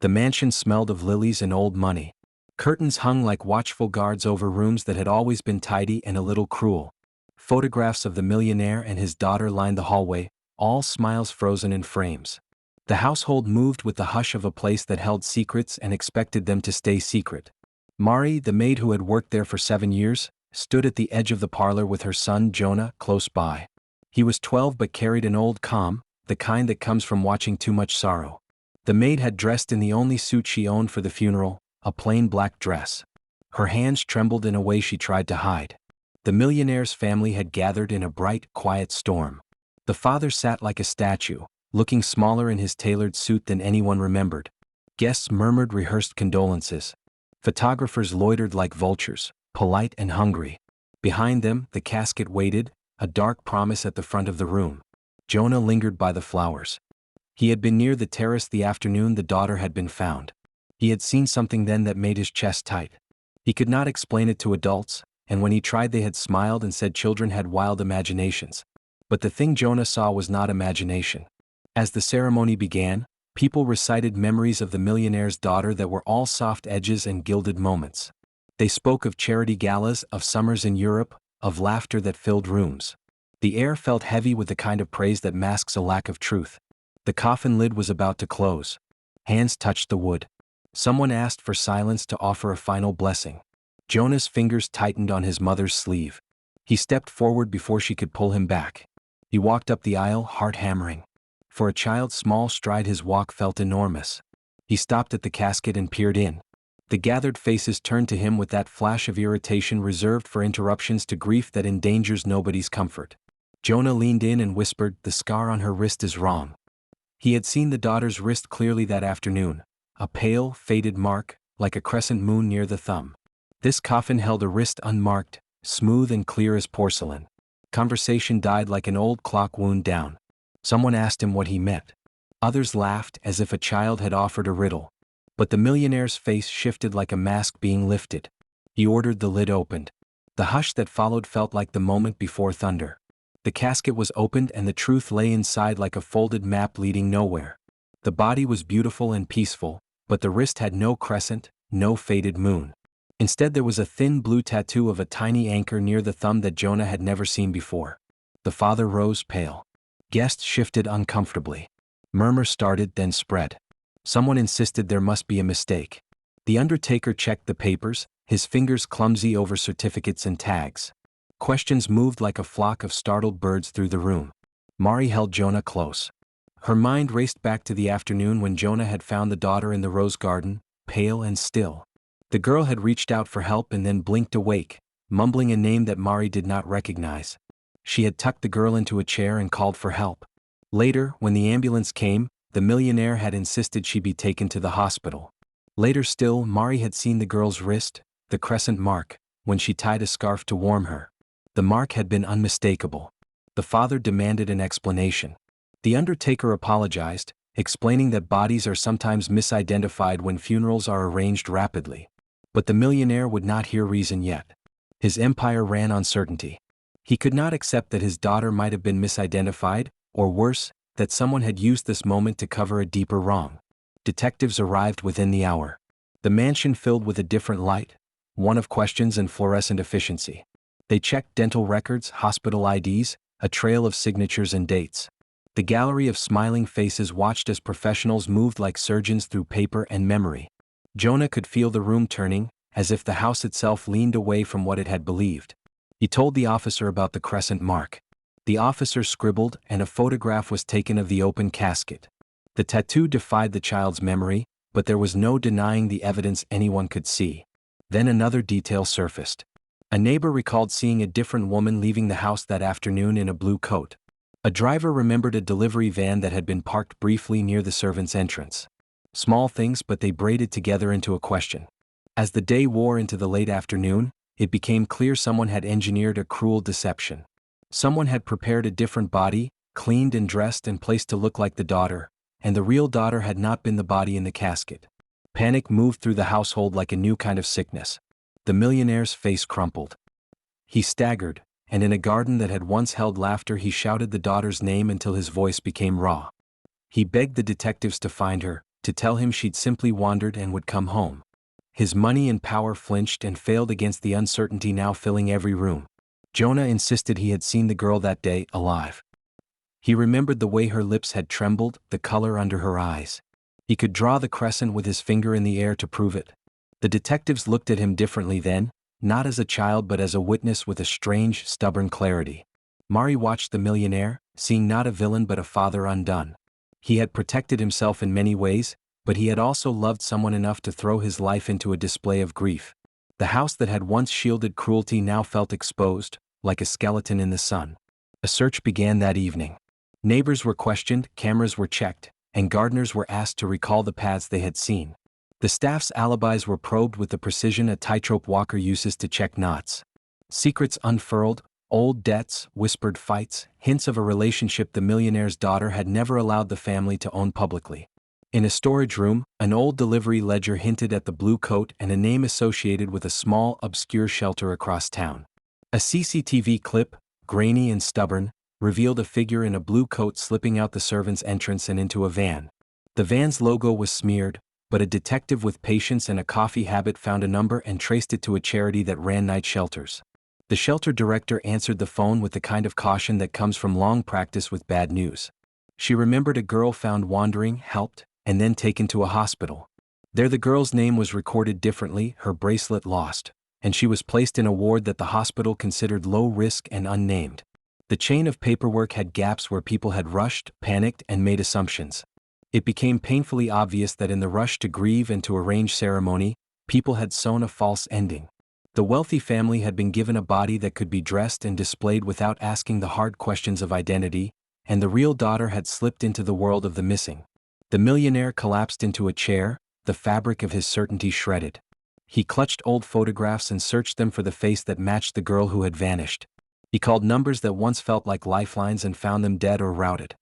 The mansion smelled of lilies and old money. Curtains hung like watchful guards over rooms that had always been tidy and a little cruel. Photographs of the millionaire and his daughter lined the hallway, all smiles frozen in frames. The household moved with the hush of a place that held secrets and expected them to stay secret. Mari, the maid who had worked there for 7 years, stood at the edge of the parlor with her son Jonah close by. He was 12 but carried an old calm, the kind that comes from watching too much sorrow. The maid had dressed in the only suit she owned for the funeral, a plain black dress. Her hands trembled in a way she tried to hide. The millionaire's family had gathered in a bright, quiet storm. The father sat like a statue, looking smaller in his tailored suit than anyone remembered. Guests murmured rehearsed condolences. Photographers loitered like vultures, polite and hungry. Behind them, the casket waited, a dark promise at the front of the room. Jonah lingered by the flowers. He had been near the terrace the afternoon the daughter had been found. He had seen something then that made his chest tight. He could not explain it to adults, and when he tried they had smiled and said children had wild imaginations. But the thing Jonah saw was not imagination. As the ceremony began, people recited memories of the millionaire's daughter that were all soft edges and gilded moments. They spoke of charity galas, of summers in Europe, of laughter that filled rooms. The air felt heavy with the kind of praise that masks a lack of truth. The coffin lid was about to close. Hands touched the wood. Someone asked for silence to offer a final blessing. Jonah's fingers tightened on his mother's sleeve. He stepped forward before she could pull him back. He walked up the aisle, heart hammering. For a child's small stride his walk felt enormous. He stopped at the casket and peered in. The gathered faces turned to him with that flash of irritation reserved for interruptions to grief that endangers nobody's comfort. Jonah leaned in and whispered, "The scar on her wrist is wrong." He had seen the daughter's wrist clearly that afternoon, a pale, faded mark, like a crescent moon near the thumb. This coffin held a wrist unmarked, smooth and clear as porcelain. Conversation died like an old clock wound down. Someone asked him what he meant. Others laughed as if a child had offered a riddle. But the millionaire's face shifted like a mask being lifted. He ordered the lid opened. The hush that followed felt like the moment before thunder. The casket was opened and the truth lay inside like a folded map leading nowhere. The body was beautiful and peaceful, but the wrist had no crescent, no faded moon. Instead there was a thin blue tattoo of a tiny anchor near the thumb that Jonah had never seen before. The father rose pale. Guests shifted uncomfortably. Murmurs started then spread. Someone insisted there must be a mistake. The undertaker checked the papers, his fingers clumsy over certificates and tags. Questions moved like a flock of startled birds through the room. Mari held Jonah close. Her mind raced back to the afternoon when Jonah had found the daughter in the rose garden, pale and still. The girl had reached out for help and then blinked awake, mumbling a name that Mari did not recognize. She had tucked the girl into a chair and called for help. Later, when the ambulance came, the millionaire had insisted she be taken to the hospital. Later still, Mari had seen the girl's wrist, the crescent mark, when she tied a scarf to warm her. The mark had been unmistakable. The father demanded an explanation. The undertaker apologized, explaining that bodies are sometimes misidentified when funerals are arranged rapidly. But the millionaire would not hear reason yet. His empire ran on certainty. He could not accept that his daughter might have been misidentified, or worse, that someone had used this moment to cover a deeper wrong. Detectives arrived within the hour. The mansion filled with a different light, one of questions and fluorescent efficiency. They checked dental records, hospital IDs, a trail of signatures and dates. The gallery of smiling faces watched as professionals moved like surgeons through paper and memory. Jonah could feel the room turning, as if the house itself leaned away from what it had believed. He told the officer about the crescent mark. The officer scribbled, and a photograph was taken of the open casket. The tattoo defied the child's memory, but there was no denying the evidence anyone could see. Then another detail surfaced. A neighbor recalled seeing a different woman leaving the house that afternoon in a blue coat. A driver remembered a delivery van that had been parked briefly near the servants' entrance. Small things, but they braided together into a question. As the day wore into the late afternoon, it became clear someone had engineered a cruel deception. Someone had prepared a different body, cleaned and dressed and placed to look like the daughter, and the real daughter had not been the body in the casket. Panic moved through the household like a new kind of sickness. The millionaire's face crumpled. He staggered, and in a garden that had once held laughter he shouted the daughter's name until his voice became raw. He begged the detectives to find her, to tell him she'd simply wandered and would come home. His money and power flinched and failed against the uncertainty now filling every room. Jonah insisted he had seen the girl that day, alive. He remembered the way her lips had trembled, the color under her eyes. He could draw the crescent with his finger in the air to prove it. The detectives looked at him differently then, not as a child but as a witness with a strange, stubborn clarity. Mari watched the millionaire, seeing not a villain but a father undone. He had protected himself in many ways, but he had also loved someone enough to throw his life into a display of grief. The house that had once shielded cruelty now felt exposed, like a skeleton in the sun. A search began that evening. Neighbors were questioned, cameras were checked, and gardeners were asked to recall the paths they had seen. The staff's alibis were probed with the precision a tightrope walker uses to check knots. Secrets unfurled, old debts, whispered fights, hints of a relationship the millionaire's daughter had never allowed the family to own publicly. In a storage room, an old delivery ledger hinted at the blue coat and a name associated with a small, obscure shelter across town. A CCTV clip, grainy and stubborn, revealed a figure in a blue coat slipping out the servants' entrance and into a van. The van's logo was smeared, but a detective with patience and a coffee habit found a number and traced it to a charity that ran night shelters. The shelter director answered the phone with the kind of caution that comes from long practice with bad news. She remembered a girl found wandering, helped, and then taken to a hospital. There the girl's name was recorded differently, her bracelet lost, and she was placed in a ward that the hospital considered low risk and unnamed. The chain of paperwork had gaps where people had rushed, panicked, and made assumptions. It became painfully obvious that in the rush to grieve and to arrange ceremony, people had sewn a false ending. The wealthy family had been given a body that could be dressed and displayed without asking the hard questions of identity, and the real daughter had slipped into the world of the missing. The millionaire collapsed into a chair, the fabric of his certainty shredded. He clutched old photographs and searched them for the face that matched the girl who had vanished. He called numbers that once felt like lifelines and found them dead or routed.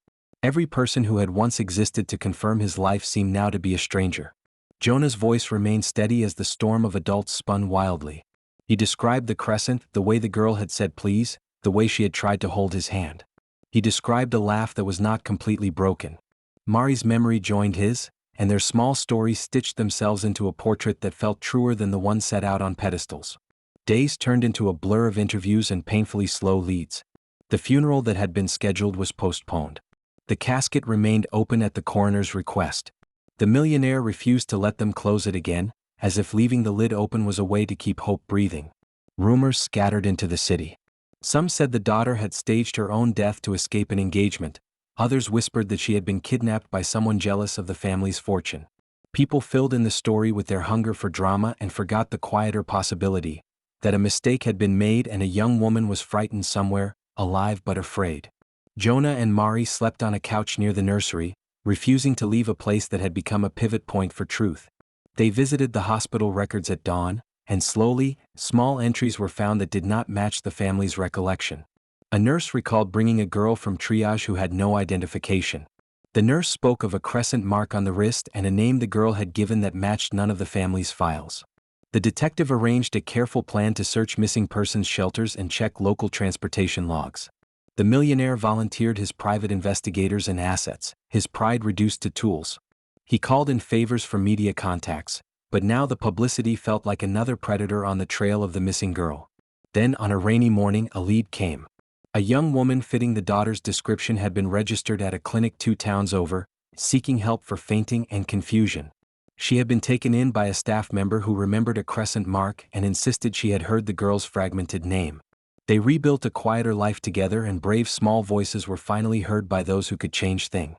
Every person who had once existed to confirm his life seemed now to be a stranger. Jonah's voice remained steady as the storm of adults spun wildly. He described the crescent, the way the girl had said please, the way she had tried to hold his hand. He described a laugh that was not completely broken. Mari's memory joined his, and their small stories stitched themselves into a portrait that felt truer than the one set out on pedestals. Days turned into a blur of interviews and painfully slow leads. The funeral that had been scheduled was postponed. The casket remained open at the coroner's request. The millionaire refused to let them close it again, as if leaving the lid open was a way to keep hope breathing. Rumors scattered into the city. Some said the daughter had staged her own death to escape an engagement. Others whispered that she had been kidnapped by someone jealous of the family's fortune. People filled in the story with their hunger for drama and forgot the quieter possibility that a mistake had been made and a young woman was frightened somewhere, alive but afraid. Jonah and Mari slept on a couch near the nursery, refusing to leave a place that had become a pivot point for truth. They visited the hospital records at dawn, and slowly, small entries were found that did not match the family's recollection. A nurse recalled bringing a girl from triage who had no identification. The nurse spoke of a crescent mark on the wrist and a name the girl had given that matched none of the family's files. The detective arranged a careful plan to search missing persons shelters and check local transportation logs. The millionaire volunteered his private investigators and assets, his pride reduced to tools. He called in favors from media contacts, but now the publicity felt like another predator on the trail of the missing girl. Then on a rainy morning a lead came. A young woman fitting the daughter's description had been registered at a clinic 2 towns over, seeking help for fainting and confusion. She had been taken in by a staff member who remembered a crescent mark and insisted she had heard the girl's fragmented name. They rebuilt a quieter life together and brave small voices were finally heard by those who could change things.